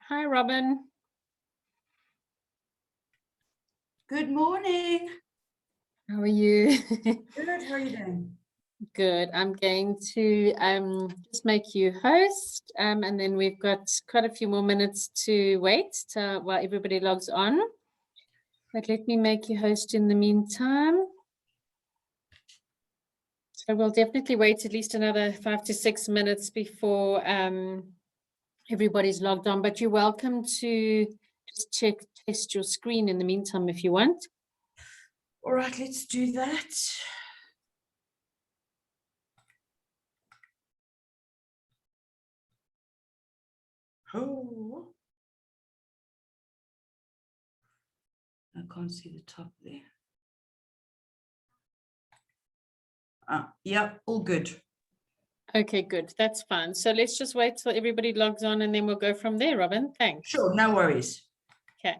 Hi, Robin. Good morning. How are you? Good. How are you doing? Good. I'm going to just make you host, and then we've got quite a few more minutes to wait while everybody logs on. But let me make you host in the meantime. So we'll definitely wait at least another 5 to 6 minutes before everybody's logged on. But you're welcome to just test your screen in the meantime if you want. All right, let's do that. Oh, I can't see the top there. Yep, all good. Okay, good. That's fine. So let's just wait till everybody logs on and then we'll go from there, Robin. Thanks. Sure, no worries. Okay.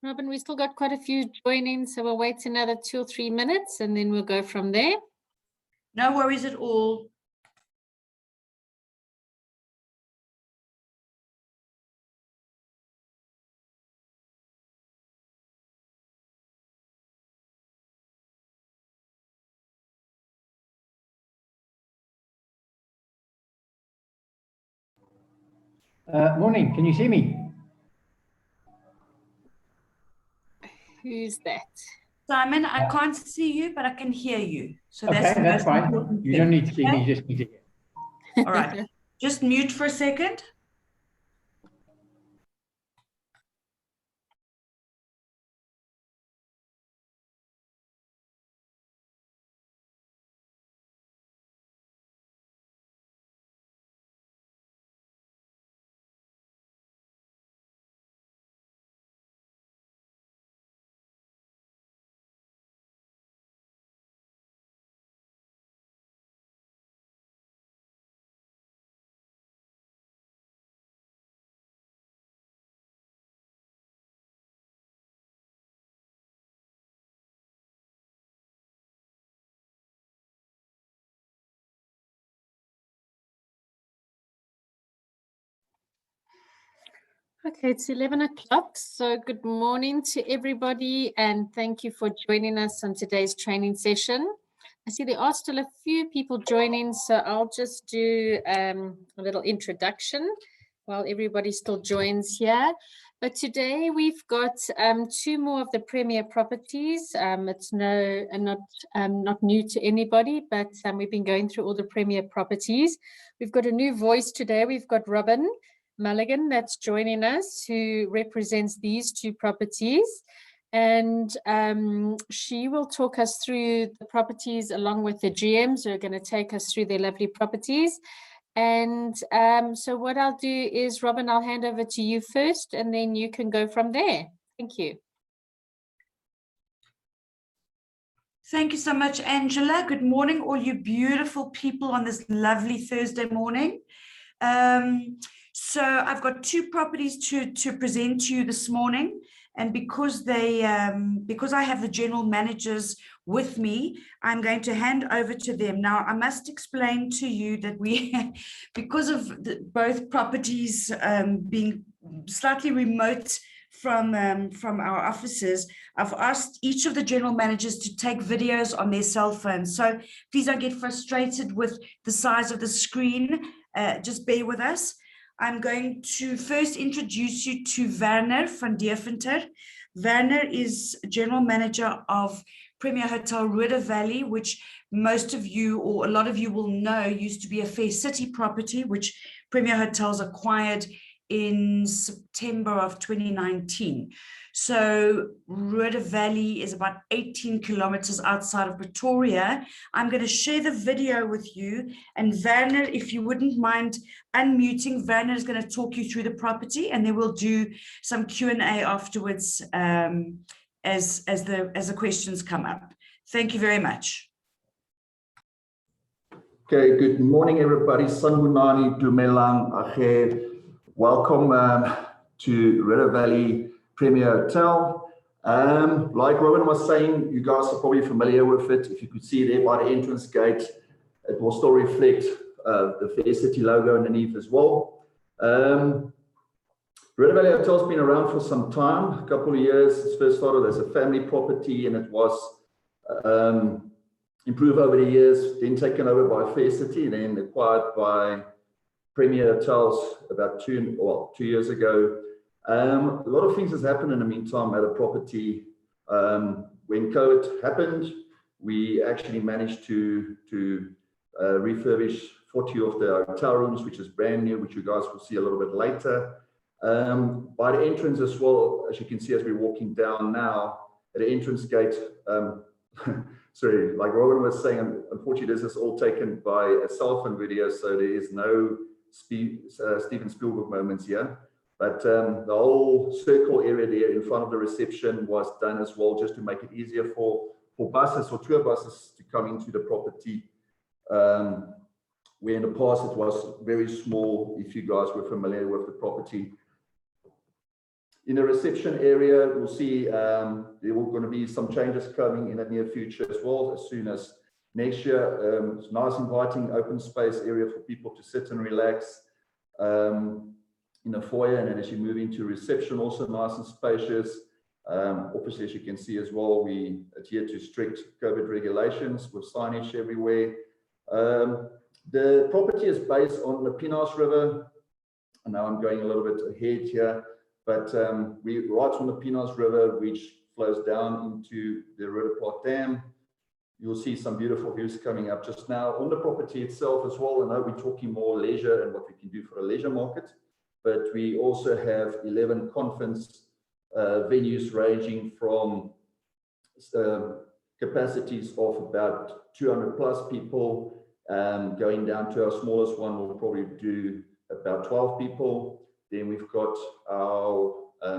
Robin, we still got quite a few joining, so we'll wait another 2 or 3 minutes and then we'll go from there. No worries at all. Morning, can you see me? Who's that? Simon, I can't see you, but I can hear you. So Okay, that's fine. You don't need to see me, you just need to hear. All right. Just mute for a second. Okay, it's 11 o'clock. So good morning to everybody and thank you for joining us on today's training session. I see there are still a few people joining, so I'll just do a little introduction while everybody still joins here. But today we've got two more of the premier properties. It's not new to anybody, but we've been going through all the premier properties. We've got a new voice today. We've got Robin Mulligan that's joining us, who represents these two properties. And she will talk us through the properties along with the GMs who are going to take us through their lovely properties. And so what I'll do is, Robin, I'll hand over to you first, and then you can go from there. Thank you. Thank you so much, Angela. Good morning, all you beautiful people on this lovely Thursday morning. So I've got two properties to present to you this morning. And because I have the general managers with me, I'm going to hand over to them. Now, I must explain to you that because of both properties being slightly remote from our offices, I've asked each of the general managers to take videos on their cell phones. So please don't get frustrated with the size of the screen. Just bear with us. I'm going to first introduce you to Werner van Deventer. Werner is general manager of Premier Hotel Roodevalley, which most of you or a lot of you will know used to be a Fair City property, which Premier Hotels acquired in September of 2019. So Roodevalley is about 18 kilometers outside of Pretoria. I'm going to share the video with you, and Werner, if you wouldn't mind unmuting, Werner is going to talk you through the property, and then we'll do some Q&A afterwards as the questions come up. Thank you very much. Okay, good morning, everybody. Sanbonani, Dumelang, Ache. Welcome to Roodevalley Premier Hotel. Like Robin was saying, you guys are probably familiar with it. If you could see there by the entrance gate, it will still reflect the Fair City logo underneath as well. Roodevalley Hotel's been around for some time, a couple of years. It first started as a family property, and it was improved over the years, then taken over by Fair City, and then acquired by Premier Hotels about 2 years ago. A lot of things has happened in the meantime at a property. When COVID happened, we actually managed to refurbish 40 of the hotel rooms, which is brand new, which you guys will see a little bit later. By the entrance as well, as you can see as we're walking down now, at the entrance gate, sorry, like Robin was saying, unfortunately this is all taken by a cell phone video, so there is no Steven Spielberg moments here. But the whole circle area there in front of the reception was done as well, just to make it easier for buses or tour buses to come into the property. Where in the past it was very small, if you guys were familiar with the property. In the reception area, we'll see there will going to be some changes coming in the near future as well, as soon as next year. It's a nice, inviting, open space area for people to sit and relax in the foyer. And then as you move into reception, also nice and spacious. Obviously, as you can see as well, we adhere to strict COVID regulations with signage everywhere. The property is based on the Pinus River. And now I'm going a little bit ahead here. But we right from the Pinus River, which flows down into the Roodeport Dam. You'll see some beautiful views coming up just now on the property itself as well. I know we're talking more leisure and what we can do for a leisure market, but we also have 11 conference venues ranging from capacities of about 200 plus people, going down to our smallest one, we'll probably do about 12 people. Then we've got our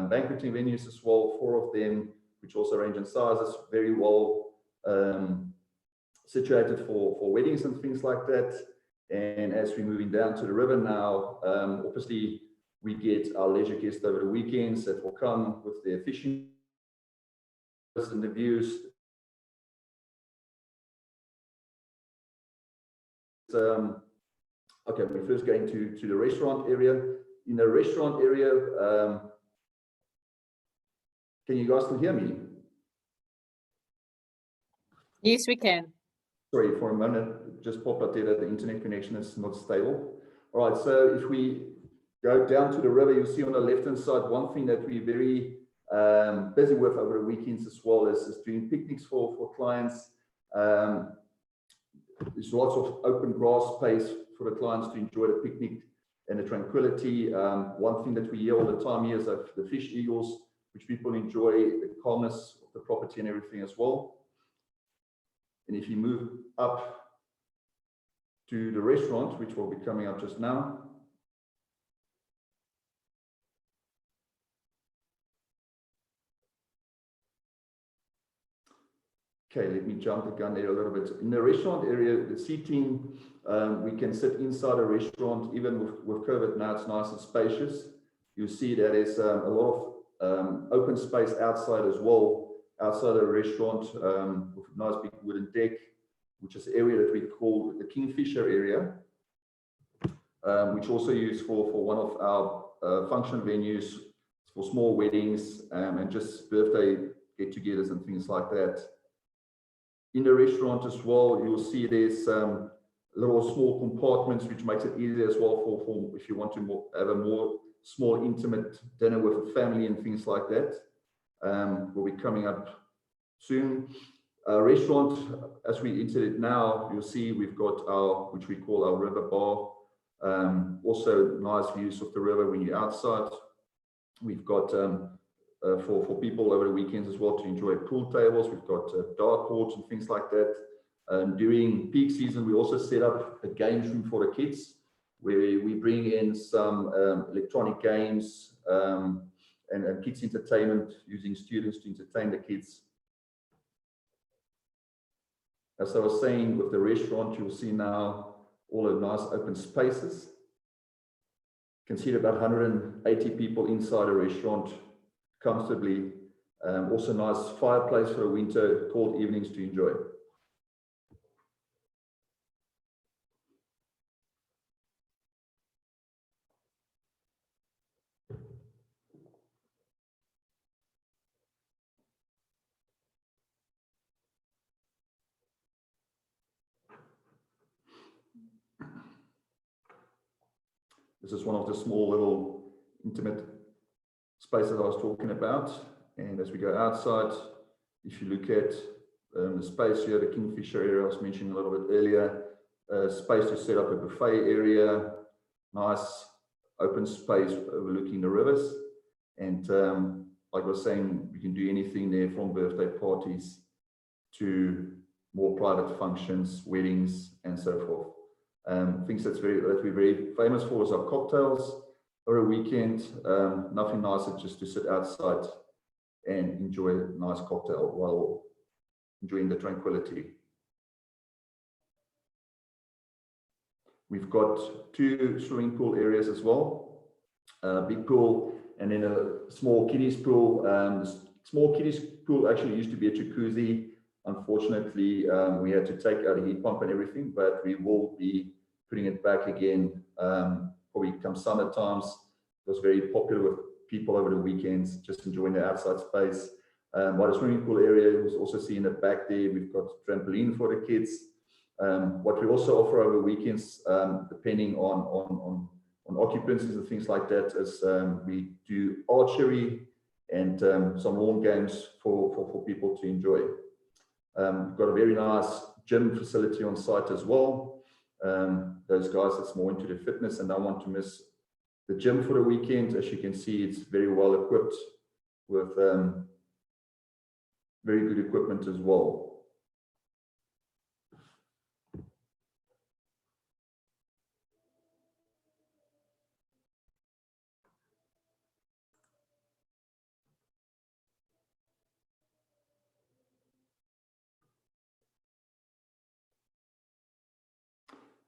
banqueting venues as well, 4 of them, which also range in sizes, very well situated for weddings and things like that. And as we're moving down to the river now, obviously we get our leisure guests over the weekends that will come with their fishing and the views. Okay, we're first going to the restaurant area. in the restaurant area, can you guys still hear me? Yes, we can. Sorry, for a moment, it just popped up there that the internet connection is not stable. All right, so if we go down to the river, you'll see on the left-hand side, one thing that we're very busy with over the weekends as well is doing picnics for clients. There's lots of open grass space for the clients to enjoy the picnic and the tranquility. One thing that we hear all the time here is that the fish eagles, which people enjoy, the calmness of the property and everything as well. And if you move up to the restaurant, which will be coming up just now. Okay, let me jump the gun there a little bit. In the restaurant area, the seating, we can sit inside a restaurant, even with COVID now, it's nice and spacious. You'll see that there's a lot of open space outside as well, outside the restaurant, with a nice big wooden deck, which is the area that we call the Kingfisher area, which also used for one of our function venues for small weddings and just birthday get-togethers and things like that. In the restaurant as well, you'll see there's little small compartments, which makes it easier as well for if you want to have a more small, intimate dinner with a family and things like that. Will be coming up soon. Restaurant, as we enter it now, you'll see we've got our, which we call our river bar. Also nice views of the river when you're outside. We've got for people over the weekends as well to enjoy pool tables. We've got dartboards and things like that. During peak season, we also set up a games room for the kids, where we bring in some electronic games and kids entertainment, using students to entertain the kids. As I was saying, with the restaurant, you'll see now all the nice open spaces. You can see about 180 people inside a restaurant comfortably. Also nice fireplace for the winter, cold evenings to enjoy. This is one of the small little intimate spaces I was talking about. And as we go outside, if you look at the space here, the Kingfisher area I was mentioning a little bit earlier, space to set up a buffet area, nice open space overlooking the rivers. And like I was saying, we can do anything there from birthday parties to more private functions, weddings, and so forth. Things that we're very famous for is our cocktails over a weekend. Nothing nicer just to sit outside and enjoy a nice cocktail while enjoying the tranquility. We've got 2 swimming pool areas as well, a big pool and then a small kiddies pool. Small kiddies pool actually used to be a jacuzzi. Unfortunately, we had to take out a heat pump and everything, but we will be putting it back again, probably come summer times. It was very popular with people over the weekends, just enjoying the outside space. By the swimming pool area, you will also see in the back there, we've got trampoline for the kids. What we also offer over weekends, depending on occupancies and things like that, is we do archery and some lawn games for people to enjoy. We've got a very nice gym facility on site as well. Those guys that's more into the fitness and don't want to miss the gym for the weekend, as you can see, it's very well equipped with very good equipment as well.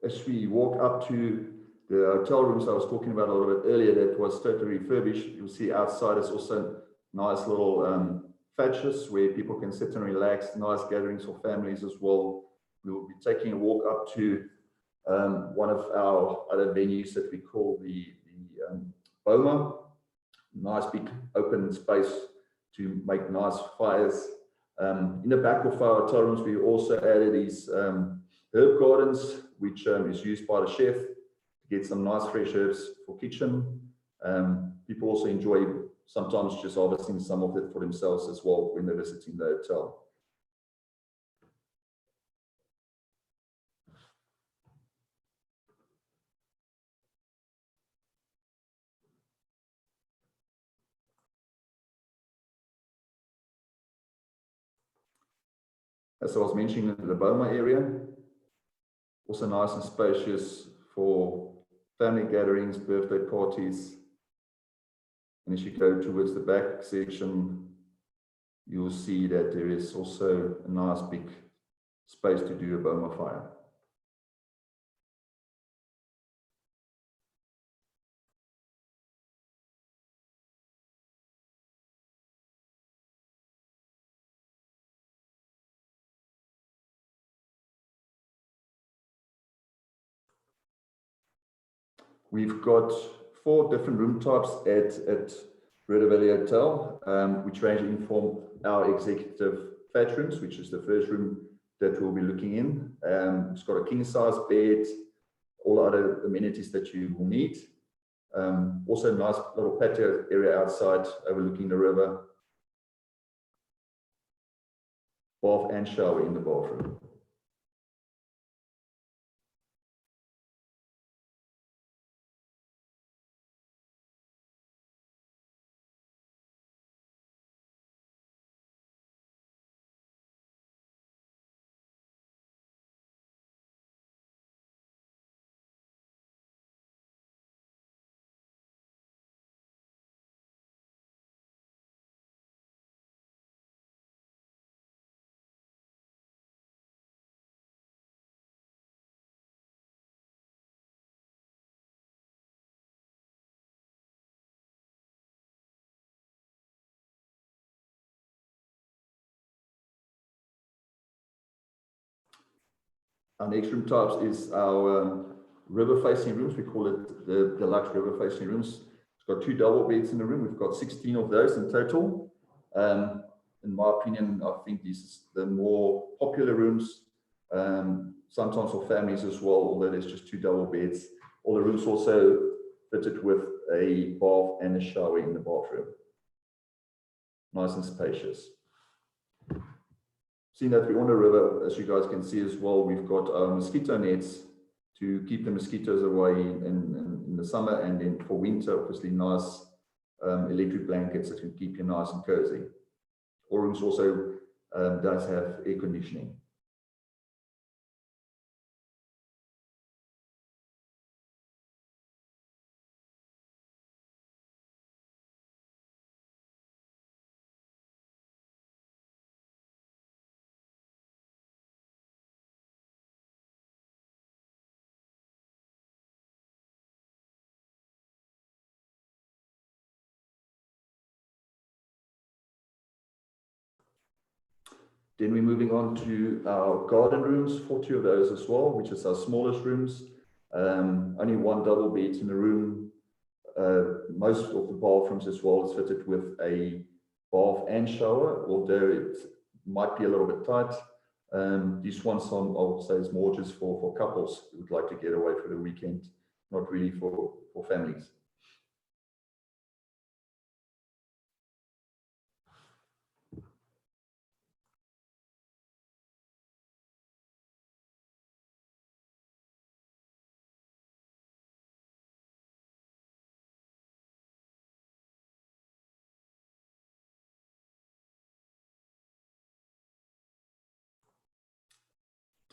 As we walk up to the hotel rooms I was talking about a little bit earlier, that was totally refurbished, you'll see outside is also nice little thatches where people can sit and relax, nice gatherings for families as well. We will be taking a walk up to one of our other venues that we call the boma, nice big open space to make nice fires. In the back of our hotel rooms, we also added these herb gardens, which is used by the chef to get some nice fresh herbs for kitchen. People also enjoy sometimes just harvesting some of it for themselves as well when they're visiting the hotel. As I was mentioning, the Boma area, also nice and spacious for family gatherings, birthday parties. And as you go towards the back section, you'll see that there is also a nice big space to do a Boma fire. We've got 4 different room types at Roodevalley Hotel, which range in from our executive flat rooms, which is the first room that we'll be looking in. It's got a king size bed, all other amenities that you will need. Also a nice little patio area outside overlooking the river. Bath and shower in the bathroom. Our next room types is our river facing rooms. We call it the deluxe river facing rooms. It's got 2 double beds in the room. We've got 16 of those in total. In my opinion, I think this is the more popular rooms, sometimes for families as well, although there's just 2 double beds. All the rooms also fitted with a bath and a shower in the bathroom. Nice and spacious. Seeing that we're on the river, as you guys can see as well, we've got our mosquito nets to keep the mosquitoes away in the summer, and then for winter, obviously nice electric blankets that can keep you nice and cozy. All rooms also does have air conditioning. Then we're moving on to our garden rooms, 40 of those as well, which is our smallest rooms. Only 1 double bed in the room. Most of the bathrooms as well is fitted with a bath and shower, although it might be a little bit tight. These ones I would say is more just for couples who would like to get away for the weekend, not really for families.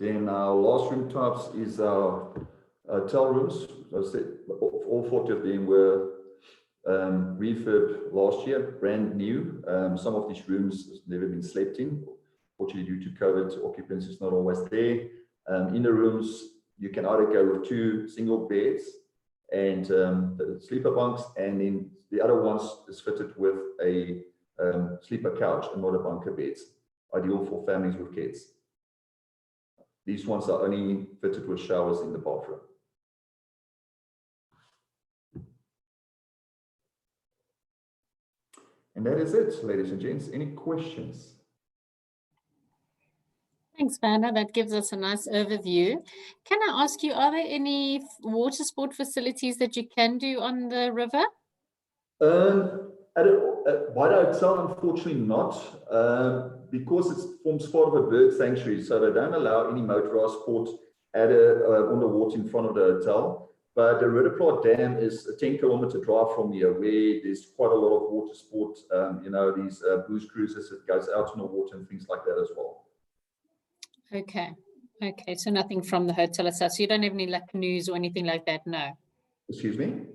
Then our last room types is our hotel rooms. As I said, all 40 of them were refurbed last year, brand new. Some of these rooms have never been slept in. Fortunately, due to COVID, occupancy is not always there. In the rooms, you can either go with 2 single beds and the sleeper bunks, and then the other ones is fitted with a sleeper couch and not a bunker beds, ideal for families with kids. These ones are only fitted with showers in the bathroom. And that is it, ladies and gents. Any questions? Thanks, Werner. That gives us a nice overview. Can I ask you, are there any water sport facilities that you can do on the river? By the hotel, unfortunately not, because it forms part of a bird sanctuary, so they don't allow any motorized sport on the water in front of the hotel. But the Roodevalley Dam is a 10-kilometer drive from here, where there's quite a lot of water sport, you know, these booze cruises that goes out on the water and things like that as well. Okay. Okay, so nothing from the hotel itself. So you don't have any like canoes or anything like that? No. Excuse me?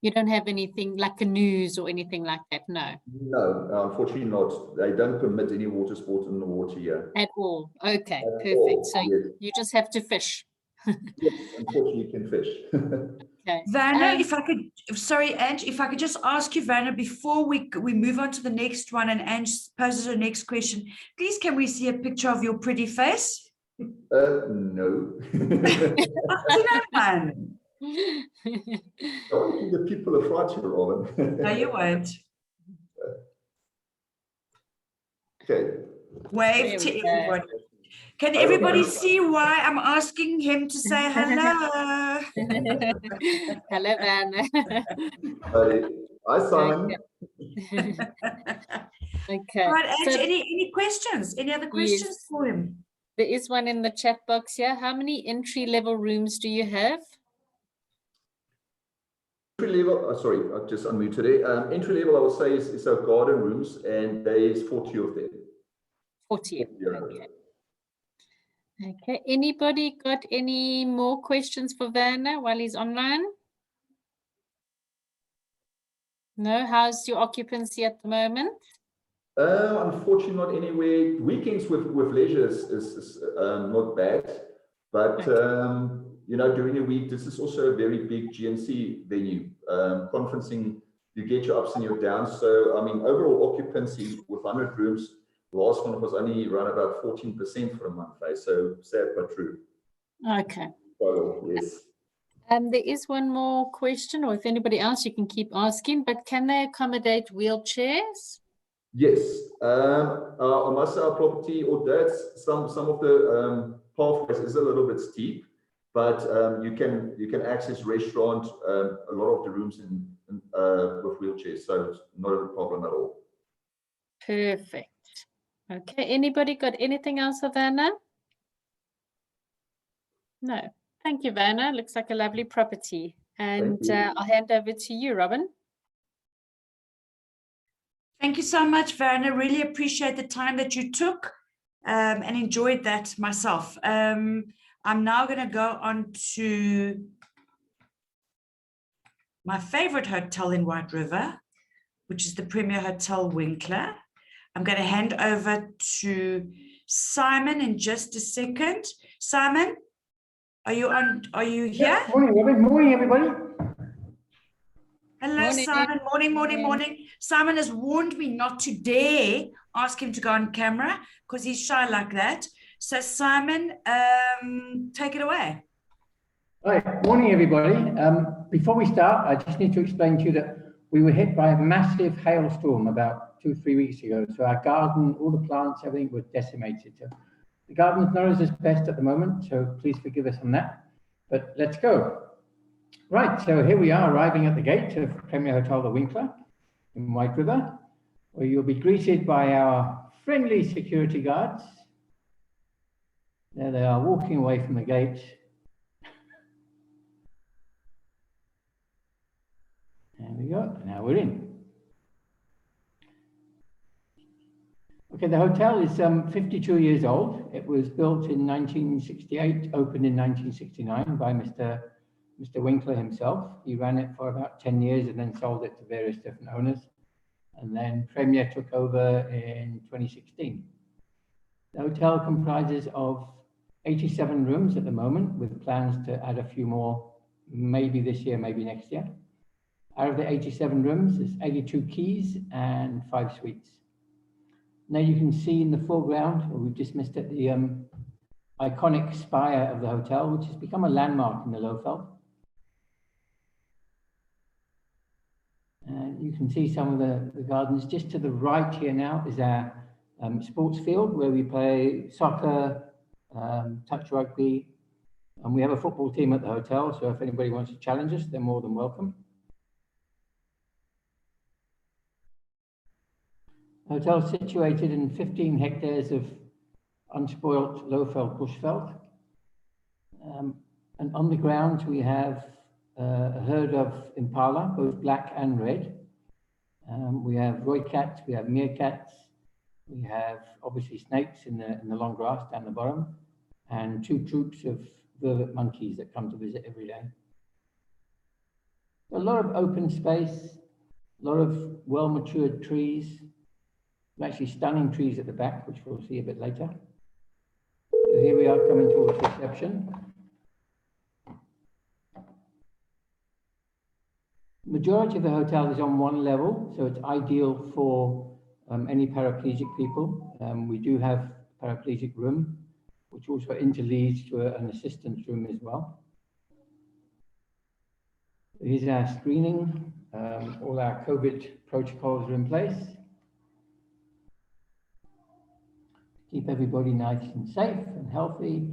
You don't have anything like canoes or anything like that? No. No, unfortunately not. They don't permit any water sport in the water here. At all? Okay, At perfect. all, So yes. you just have to fish. Yes, unfortunately you can fish. Okay. Werner, if I could, sorry, Ange, if I could just ask you, Werner, before we move on to the next one and Ange poses her next question, please can we see a picture of your pretty face? No. Oh, man. The people are right here, Robin. No, you won't. Okay. Wave to everybody. Can everybody see why I'm asking him to say hello? Hello, Werner. Hi, Simon. Okay. Right, Ange, So any questions? Any other questions yes, for him? there is one in the chat box here. How many entry-level rooms do you have? Entry level, sorry, I just unmuted it. Entry level, I would say, is our garden rooms, and there is 40 of them. 40. Okay. Okay. Anybody got any more questions for Werner while he's online? No? How's your occupancy at the moment? Unfortunately, not anywhere. Weekends with leisure is not bad, but you know, during the week, this is also a very big GNC venue. Conferencing, you get your ups and your downs. So, I mean, overall occupancy with 100 rooms, the last one was only around about 14% for a month. So sad but true. Okay. So, yes. There is one more question, or if anybody else, you can keep asking, but can they accommodate wheelchairs? Yes, on most of our property, or that's some of the pathways is a little bit steep, but you can access restaurant, a lot of the rooms with wheelchairs, so it's not a problem at all. Perfect. Okay. Anybody got anything else for Werner? No. Thank you, Werner. Looks like a lovely property. And I'll hand over to you, Robin. Thank you so much, Werner. Really appreciate the time that you took and enjoyed that myself. I'm now going to go on to my favorite hotel in White River, which is the Premier Hotel Winkler. I'm going to hand over to Simon in just a second. Simon, are you on? Are you here? Yeah, morning, Robin. Morning, everybody. Hello, Morning. Simon. Morning. Simon has warned me not to dare ask him to go on camera because he's shy like that. So, Simon, take it away. All right, morning, everybody. Before we start, I just need to explain to you that we were hit by a massive hailstorm about 2-3 weeks ago. So our garden, all the plants, everything was decimated. So the garden's not as best at the moment, so please forgive us on that. But let's go. Right, so here we are arriving at the gate of Premier Hotel the Winkler in White River, where you'll be greeted by our friendly security guards. There they are walking away from the gate. There we go, now we're in. Okay, the hotel is 52 years old. It was built in 1968, opened in 1969 by Mr. Winkler himself. He ran it for about 10 years and then sold it to various different owners. And then Premier took over in 2016. The hotel comprises of 87 rooms at the moment, with plans to add a few more, maybe this year, maybe next year. Out of the 87 rooms, there's 82 keys and 5 suites. Now you can see in the foreground, or we've just missed it, the iconic spire of the hotel, which has become a landmark in the Lowveld. And you can see some of the gardens. Just to the right here now is our sports field where we play soccer, touch rugby, and we have a football team at the hotel. So if anybody wants to challenge us, they're more than welcome. The hotel is situated in 15 hectares of unspoilt low-fell bushveld. And on the ground, we have a herd of impala, both black and red. We have roycats, we have meerkats, we have obviously snakes in the long grass down the bottom, and 2 troops of vervet monkeys that come to visit every day. A lot of open space, a lot of well-matured trees, actually stunning trees at the back, which we'll see a bit later. So here we are coming towards reception. Majority of the hotel is on 1 level, so it's ideal for any paraplegic people. We do have a paraplegic room, which also interleads to an assistance room as well. Here's our screening. All our COVID protocols are in place. Keep everybody nice and safe and healthy.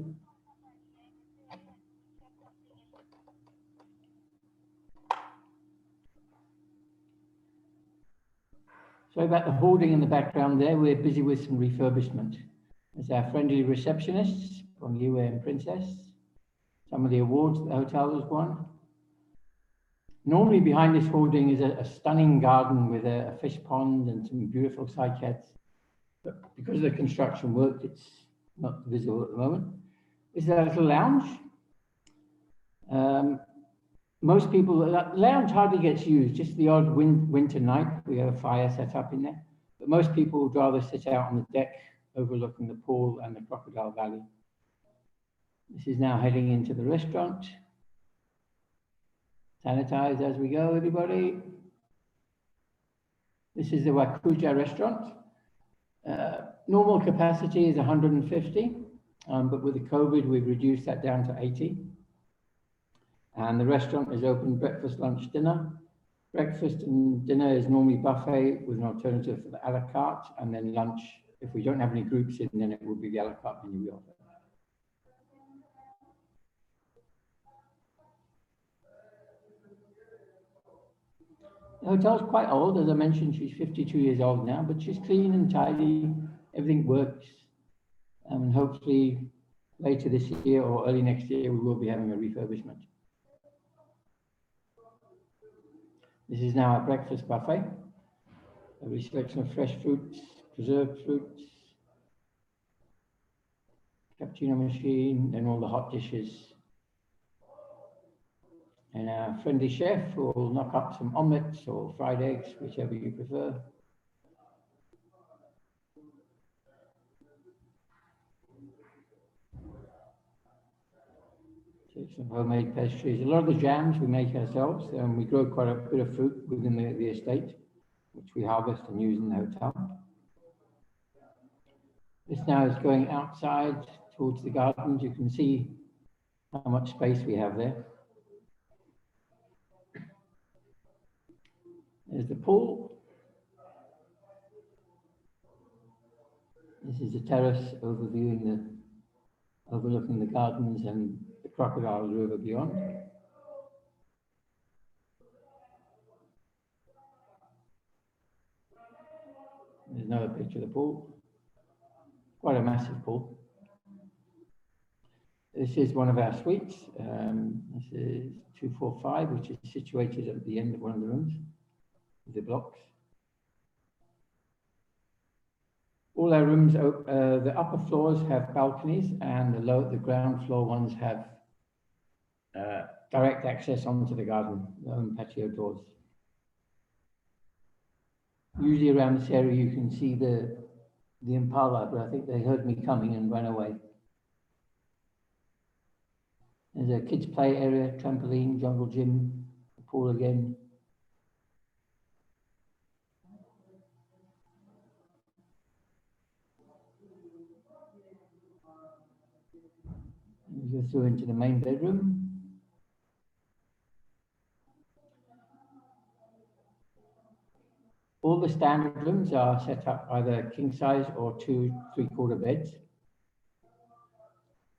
Sorry about the hoarding in the background there. We're busy with some refurbishment. There's our friendly receptionists from Liwe and Princess. Some of the awards that the hotel has won. Normally behind this hoarding is a stunning garden with a fish pond and some beautiful cycads. But because of the construction work, it's not visible at the moment. This is our little lounge. Most people, the lounge hardly gets used, just the odd winter night. We have a fire set up in there. But most people would rather sit out on the deck overlooking the pool and the Crocodile Valley. This is now heading into the restaurant. Sanitize as we go, everybody. This is the Wakuja restaurant. Normal capacity is 150, but with the COVID, we've reduced that down to 80. And the restaurant is open breakfast, lunch, dinner. Breakfast and dinner is normally buffet with an alternative for the a la carte, and then lunch, if we don't have any groups in, then it will be the a la carte menu we offer. The hotel's quite old, as I mentioned, she's 52 years old now, but she's clean and tidy, everything works. And hopefully later this year or early next year, we will be having a refurbishment. This is now our breakfast buffet. A selection of fresh fruits, preserved fruits, cappuccino machine, and all the hot dishes. And our friendly chef will knock up some omelets or fried eggs, whichever you prefer. Take some homemade pastries. A lot of the jams we make ourselves, and we grow quite a bit of fruit within the estate, which we harvest and use in the hotel. This now is going outside towards the gardens. You can see how much space we have there. There's the pool. This is the terrace overlooking the gardens and the Crocodile River beyond. There's another picture of the pool. Quite a massive pool. This is one of our suites. This is 245, which is situated at the end of one of the rooms, the blocks. All our rooms, the upper floors have balconies, and the ground floor ones have direct access onto the garden, patio doors. Usually around this area you can see the impala, but I think they heard me coming and ran away. There's a kids' play area, trampoline, jungle gym, pool again. You go through into the main bedroom. All the standard rooms are set up either king size or 2 3/4 beds.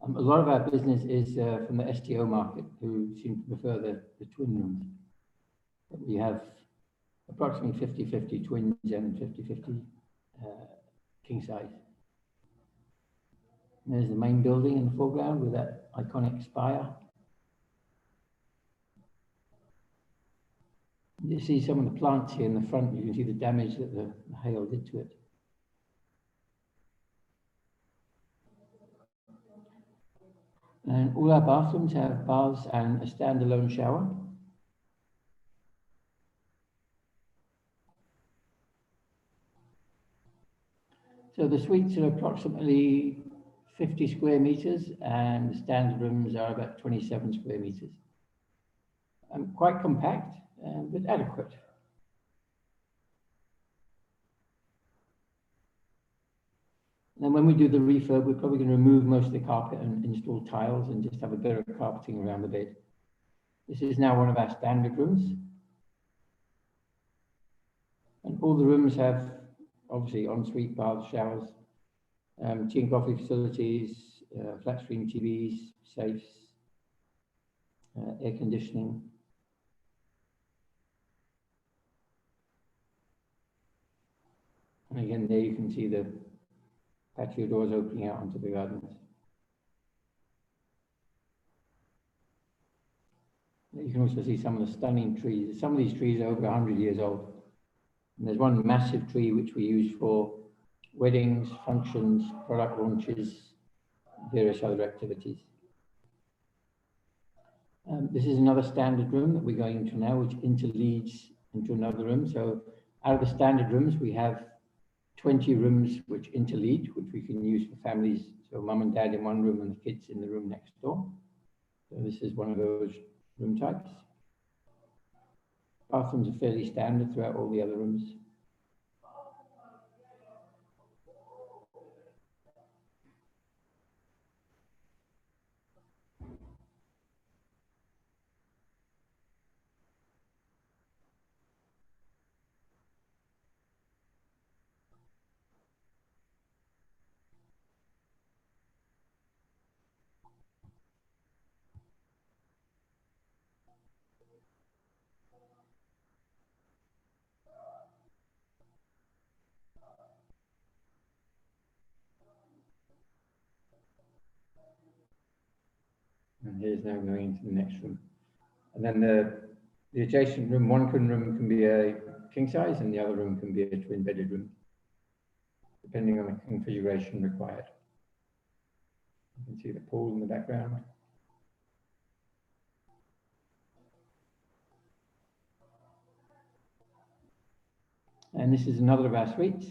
A lot of our business is from the STO market, who seem to prefer the twin rooms. But we have approximately 50/50 twins and 50/50 king size. And there's the main building in the foreground with that iconic spire. You see some of the plants here in the front. You can see the damage that the hail did to it. And all our bathrooms have baths and a standalone shower. So the suites are approximately 50 square meters and the standard rooms are about 27 square meters. Quite compact, but adequate. And then when we do the refurb, we're probably going to remove most of the carpet and install tiles and just have a bit of carpeting around the bed. This is now one of our standard rooms. And all the rooms have obviously ensuite baths, showers, tea and coffee facilities, flat screen TVs, safes, air conditioning. And again, there you can see the patio doors opening out onto the gardens. You can also see some of the stunning trees. Some of these trees are over 100 years old. And there's one massive tree which we use for weddings, functions, product launches, various other activities. This is another standard room that we're going into now, which interleads into another room. So out of the standard rooms, we have 20 rooms which interlead, which we can use for families. So mum and dad in one room and the kids in the room next door. So this is one of those room types. Bathrooms are fairly standard throughout all the other rooms. And here's now going into the next room. And then the adjacent room, one room can be a king size and the other room can be a twin bedded room, depending on the configuration required. You can see the pool in the background. And this is another of our suites,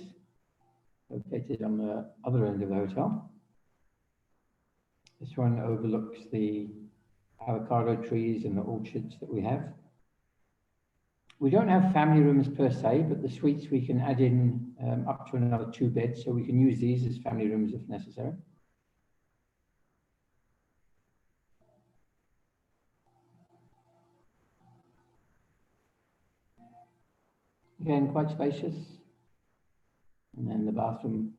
located on the other end of the hotel. This one overlooks the avocado trees and the orchards that we have. We don't have family rooms per se, but the suites we can add in up to another 2 beds, so we can use these as family rooms if necessary. Again, quite spacious. And then the bathroom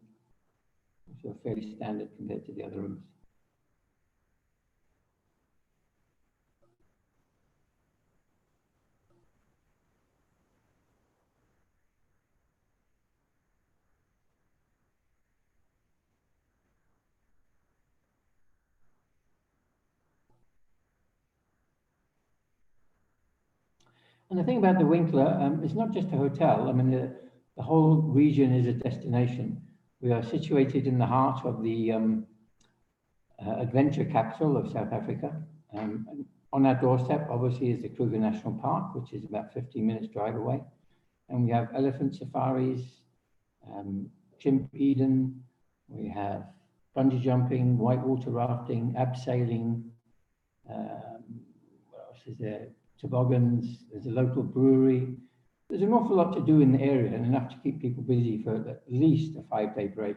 is also fairly standard compared to the other rooms. And the thing about the Winkler, it's not just a hotel. I mean, the whole region is a destination. We are situated in the heart of the adventure capital of South Africa. On our doorstep, obviously, is the Kruger National Park, which is about 15 minutes drive away. And we have elephant safaris, chimp Eden, we have bungee jumping, whitewater rafting, abseiling, what else is there? Toboggans, there's a local brewery. There's an awful lot to do in the area and enough to keep people busy for at least a 5-day break.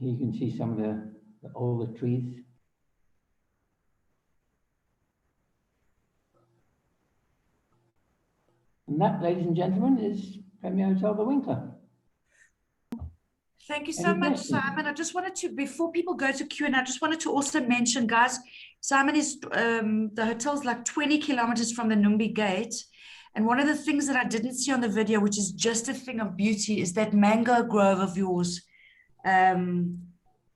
Here you can see some of the older trees. And And that, ladies and gentlemen, is Premier Hotel the Winkler. Thank you so Any much, questions? Simon. I just wanted to, before people go to Q&A, I just wanted to also mention, guys, Simon is, the hotel's like 20 kilometers from the Numbi Gate. And one of the things that I didn't see on the video, which is just a thing of beauty, is that mango grove of yours,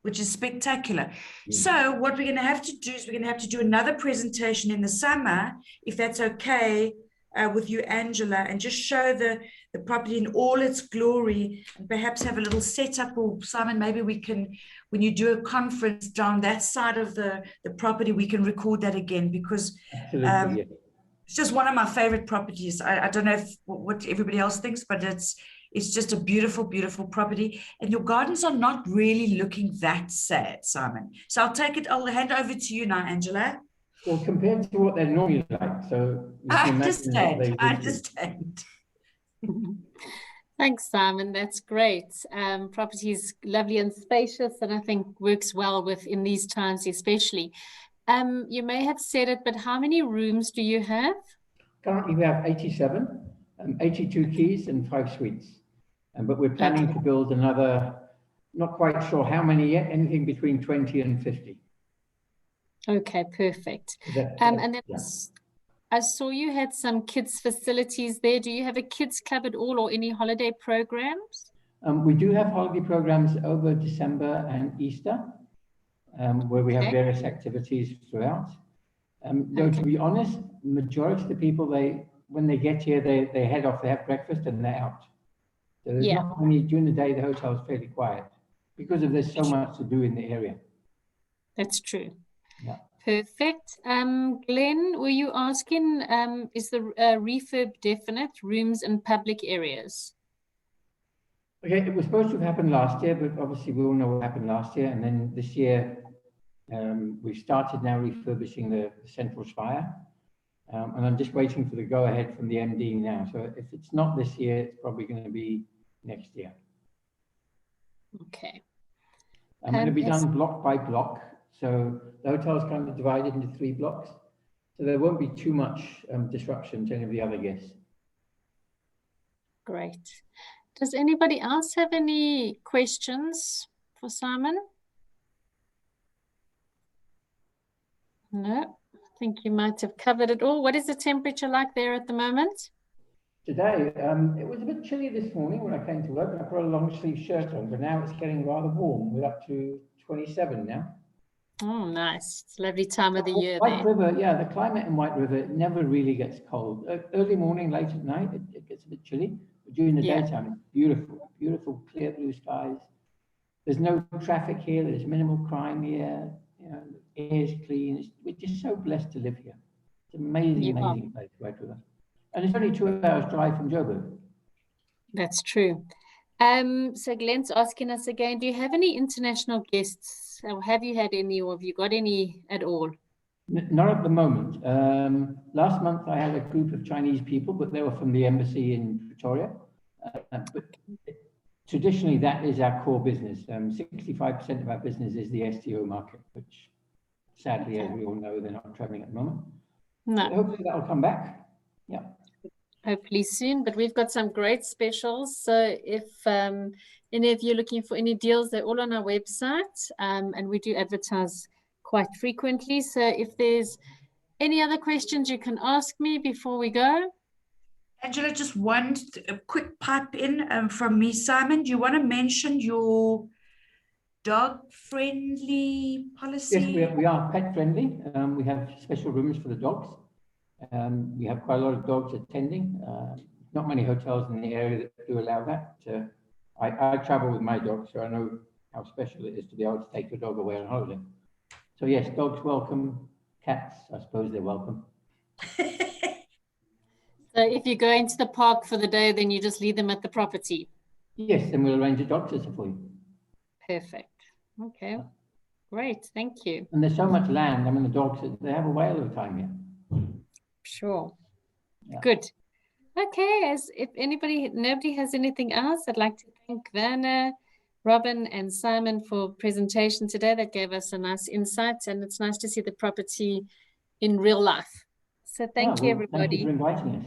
which is spectacular. So what we're going to have to do is we're going to have to do another presentation in the summer, if that's okay, with you, Angela, and just show the property in all its glory, and perhaps have a little setup. Or Simon, maybe we can, when you do a conference down that side of the property, we can record that again, because Absolutely, yeah. it's just one of my favorite properties. I don't know what everybody else thinks, but it's just a beautiful, beautiful property. And your gardens are not really looking that sad, Simon. So I'll hand over to you now, Angela. Well, compared to what they're normally like, so you I can imagine what they understand. I would be. understand. Thanks, Simon. That's great. Property is lovely and spacious, and I think works well in these times, especially. You may have said it, but how many rooms do you have? Currently, we have 87, 82 keys and 5 suites. But we're planning to build another, not quite sure how many yet, anything between 20 and 50. Okay, perfect. And then I saw you had some kids facilities there. Do you have a kids club at all, or any holiday programs? We do have holiday programs over December and Easter, where we have various activities throughout. Though to be honest, majority of the people, when they get here, they head off, they have breakfast and they're out. So there's not many, during the day, the hotel is fairly quiet because there's so much to do in the area. That's true. Yeah. Perfect. Glenn, were you asking, is the refurb definite, rooms in public areas? Okay, it was supposed to have happened last year, but obviously we all know what happened last year. And then this year, we've started now refurbishing the central spire. And I'm just waiting for the go-ahead from the MD now. So if it's not this year, it's probably going to be next year. Okay. It'll be done block by block. So the hotel is kind of divided into 3 blocks. So there won't be too much disruption to any of the other guests. Great. Does anybody else have any questions for Simon? No, I think you might have covered it all. What is the temperature like there at the moment? Today, it was a bit chilly this morning when I came to work. I put a long sleeve shirt on, but now it's getting rather warm. We're up to 27 now. Oh, nice. It's a lovely time of the year White there. River, yeah, the climate in White River, it never really gets cold. Early morning, late at night, it gets a bit chilly. But during the daytime, it's beautiful, beautiful, clear blue skies. There's no traffic here. There's minimal crime here. You know, the air is clean. We're just so blessed to live here. It's an amazing, amazing place, White River. And it's only 2 hours drive from Joburg. That's true. So Glenn's asking us again, do you have any international guests, or have you had any, or have you got any at all? Not at the moment. Last month I had a group of Chinese people, but they were from the embassy in Pretoria. But traditionally that is our core business. 65% of our business is the STO market, which sadly, as we all know, they're not traveling at the moment. No. So hopefully that will come back. Yeah. Hopefully soon, but we've got some great specials. So if any of you are looking for any deals, they're all on our website, and we do advertise quite frequently. So if there's any other questions you can ask me before we go. Angela, just one quick pipe in from me. Simon, do you want to mention your dog-friendly policy? Yes, we are pet-friendly. We have special rooms for the dogs. We have quite a lot of dogs attending. Not many hotels in the area that do allow that. I travel with my dog, so I know how special it is to be able to take your dog away on holiday. So yes, dogs welcome. Cats, I suppose they're welcome. So if you go into the park for the day, then you just leave them at the property? Yes, then we'll arrange a dog sitter for you. Perfect. Okay, great. Thank you. And there's so much land. I mean, the dogs, they have a whale of a time here. Sure. Yeah. Good. Okay, as if nobody has anything else, I'd like to thank Werner, Robin and Simon for presentation today. That gave us a nice insight, and it's nice to see the property in real life. So thank you, everybody. Thank you for inviting us.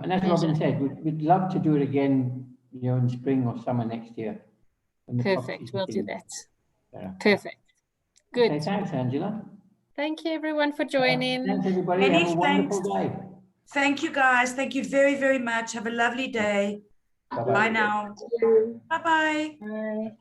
And as Robin said, we'd love to do it again, you know, in spring or summer next year. when the Perfect. property's We'll do looking that. better. Perfect. Okay, Good. thanks, Angela. Thank you, everyone, for joining. Thanks, everybody. Many Have a wonderful thanks. day. Thank you, guys. Thank you very, very much. Have a lovely day. Bye-bye. Bye now. Bye-bye. Bye.